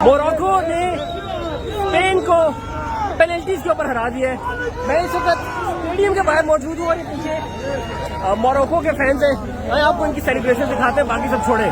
Morocco ने Spain को penalties के ऊपर हरा दिया है। मैं इस वक्त स्टेडियम के बाहर मौजूद हूँ और ये पीछे मोरक्को के फैंस हैं। मैं आपको इनकी सेलिब्रेशन दिखाते हैं, बाकी सब छोड़े।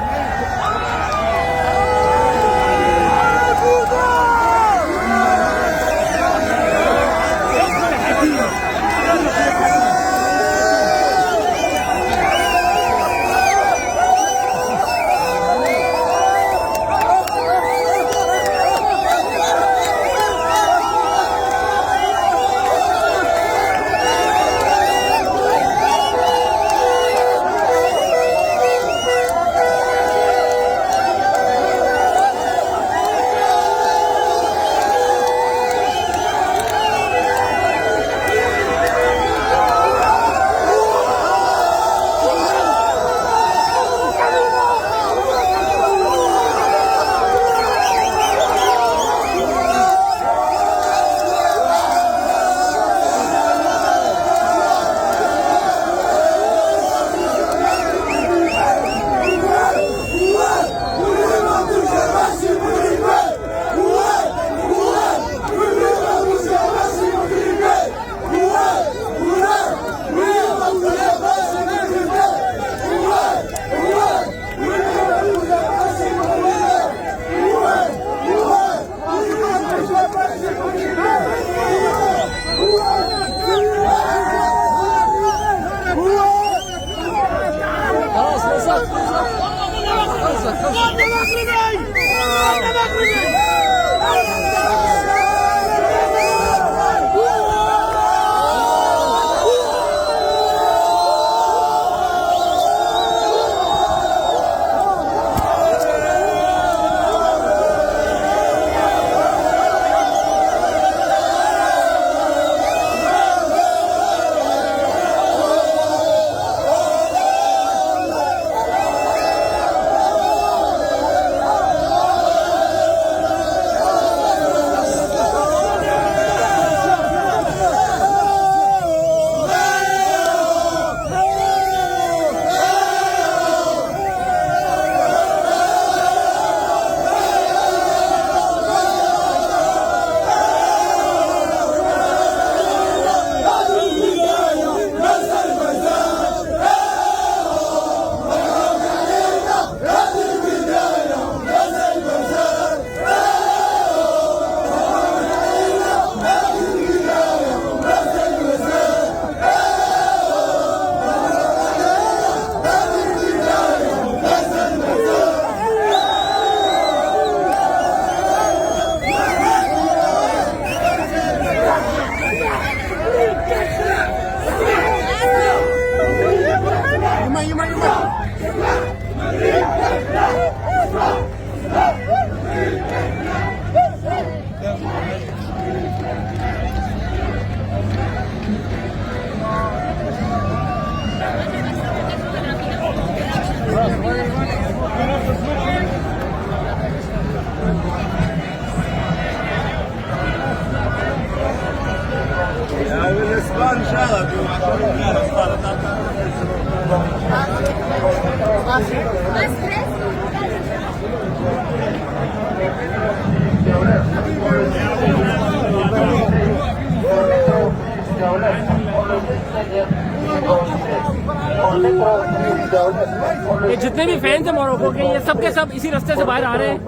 ये जितने भी फैंस हैं मोरक्को के, ये सब के सब इसी रास्ते से बाहर आ रहे हैं।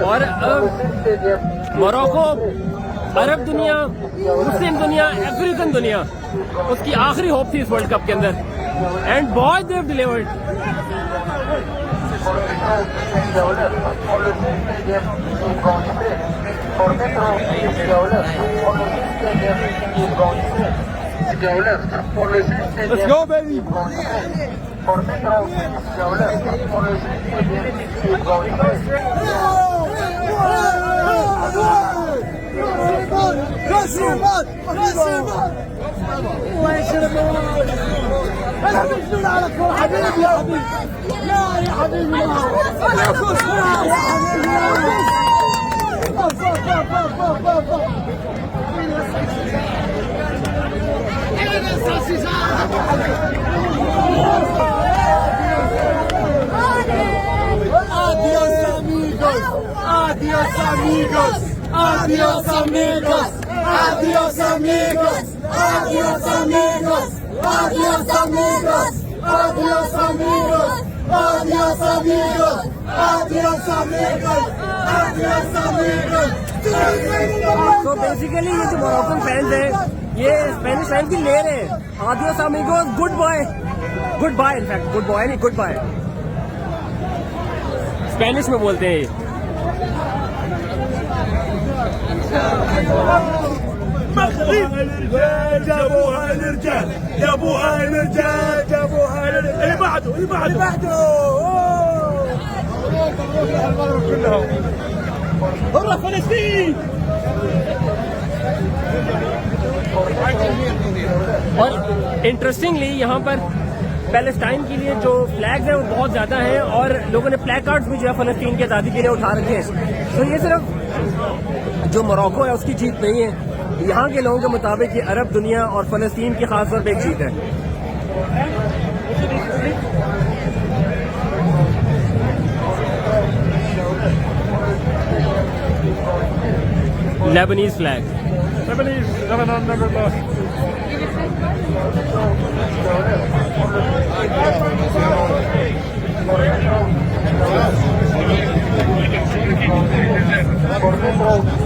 और मोरक्को अरब दुनिया, मुस्लिम दुनिया, अफ्रीकन दुनिया, उसकी आखिरी होप थी इस वर्ल्ड कप के अंदर। And boy they have delivered. Let's go, baby! Adiós, amigos. Adiós. amigos. Adiós amigos. Adiós amigos. Adiós amigos. Adiós amigos. Adiós amigos. Adiós amigos. Adiós amigos. Adiós amigos. तो basically ये जो Moroccan fans है ये Spanish fans की ले रहे हैं adios amigos goodbye in fact good boy नहीं गुड बाय स्पेनिश में बोलते हैं ये جابوها الرجال جابوها الرجال جابوها اللي بعده كلهم برا فلسطين और इंटरेस्टिंगली यहाँ पर पैलेस्टाइन के लिए जो फ्लैग्स हैं वो बहुत ज़्यादा हैं और लोगों ने प्ले कार्ड्स भी जो है फ़लस्तीन की आज़ादी के लिए उठा रखे हैं तो ये सिर्फ जो मोरक्को है उसकी जीत नहीं है यहाँ के लोगों के मुताबिक ये अरब दुनिया और फ़लस्तीन की खास तौर पर एक जीत है Lebanese flag Lebanon never lost.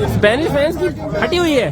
Spanish fans की हटी हुई है